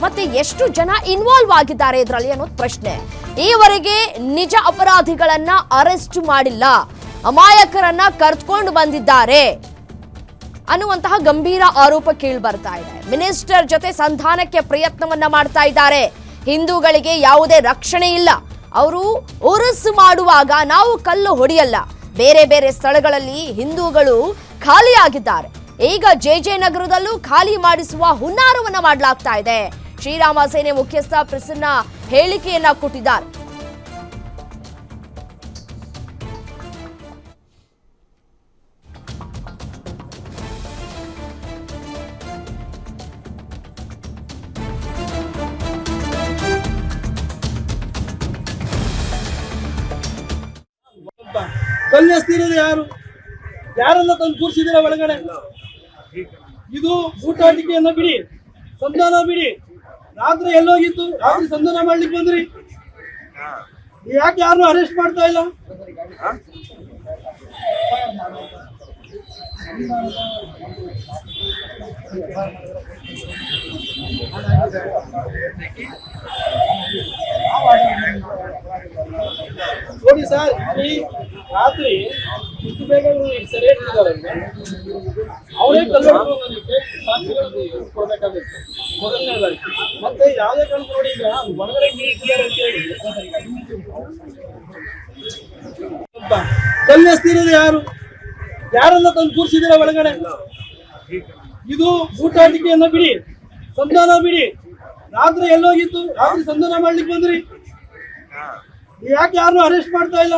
ಮತ್ತೆ ಎಷ್ಟು ಜನ ಇನ್ವಾಲ್ವ್ ಆಗಿದ್ದಾರೆ ಇದರಲ್ಲಿ ಅನ್ನೋದು ಪ್ರಶ್ನೆ. ಈವರೆಗೆ ನಿಜ ಅಪರಾಧಿಗಳನ್ನ ಅರೆಸ್ಟ್ ಮಾಡಿಲ್ಲ, ಅಮಾಯಕರನ್ನ ಕರೆದುಕೊಂಡು ಬಂದಿದ್ದಾರೆ ಅನ್ನುವಂತಹ ಗಂಭೀರ ಆರೋಪ ಕೇಳಿ ಬರ್ತಾ ಇದೆ. ಮಿನಿಸ್ಟರ್ ಜೊತೆ ಸಂಧಾನಕ್ಕೆ ಪ್ರಯತ್ನವನ್ನ ಮಾಡ್ತಾ ಇದ್ದಾರೆ. ಹಿಂದೂಗಳಿಗೆ ಯಾವುದೇ ರಕ್ಷಣೆ ಇಲ್ಲ, ಅವರು ಉರುಸು ಮಾಡುವಾಗ ನಾವು ಕಲ್ಲು ಹೊಡೆಯಲ್ಲ. ಬೇರೆ ಬೇರೆ ಸ್ಥಳಗಳಲ್ಲಿ ಹಿಂದೂಗಳು ಖಾಲಿಯಾಗಿದ್ದಾರೆ. ಈಗ ಜೆ ನಗರದಲ್ಲೂ ಖಾಲಿ ಮಾಡಿಸುವ ಹುನ್ನಾರವನ್ನ ಮಾಡಲಾಗ್ತಾ ಇದೆ. ಶ್ರೀರಾಮ ಸೇನೆ ಮುಖ್ಯಸ್ಥ ಪ್ರಸನ್ನ ಹೇಳಿಕೆಯನ್ನ ಕೊಟ್ಟಿದ್ದಾರೆ. ಕಲ್ಲೆಸ್ತಿರೋದು ಯಾರನ್ನ ತಂದು ಕೂರಿಸಿದಿರ ಒಳಗಡೆ? ಇದು ಊಟಾಟಿಕೆಯನ್ನ ಬಿಡಿ, ಸಂಧಾನ ಬಿಡಿ. ರಾತ್ರಿ ಎಲ್ಲೋಗಿತ್ತು? ರಾತ್ರಿ ಸಂಧಾನ ಮಾಡ್ಲಿಕ್ಕೆ ಬಂದ್ರಿ, ಯಾಕೆ ಯಾರನ್ನು ಅರೆಸ್ಟ್ ಮಾಡ್ತಾ ಇಲ್ಲ? ನೋಡಿ ಸರ್, ಈ ರಾತ್ರಿ ಇಷ್ಟು ಬೇಗ ಸರಿ ಅವರೇ ಕೊಡ್ಬೇಕಾಗಿತ್ತು ಮೊದಲನೇದಾಗಿ. ಮತ್ತೆ ಯಾವುದೇ ಕಾರಣಕ್ಕೂ ನೋಡಿ, ಈಗ ಹೊರಗಡೆ ನೀಡ್ತಿದ್ದಾರೆ ಅಂತ ಹೇಳಿ ಕಲ್ಲೆಸ್ತಿರೋದು ಯಾರನ್ನ ತಂದು ಕೂರಿಸಿದಿರ ಒಳಗಡೆ? ಇದು ಊಟಾಟಿಕೆಯನ್ನ ಬಿಡಿ, ಸಂಧಾನ ಬಿಡಿ. ರಾತ್ರಿ ಎಲ್ಲೋಗಿತ್ತು? ರಾತ್ರಿ ಸಂಧಾನ ಮಾಡ್ಲಿಕ್ಕೆ ಬಂದ್ರಿ, ಯಾಕೆ ಯಾರನ್ನು ಅರೆಸ್ಟ್ ಮಾಡ್ತಾ ಇಲ್ಲ?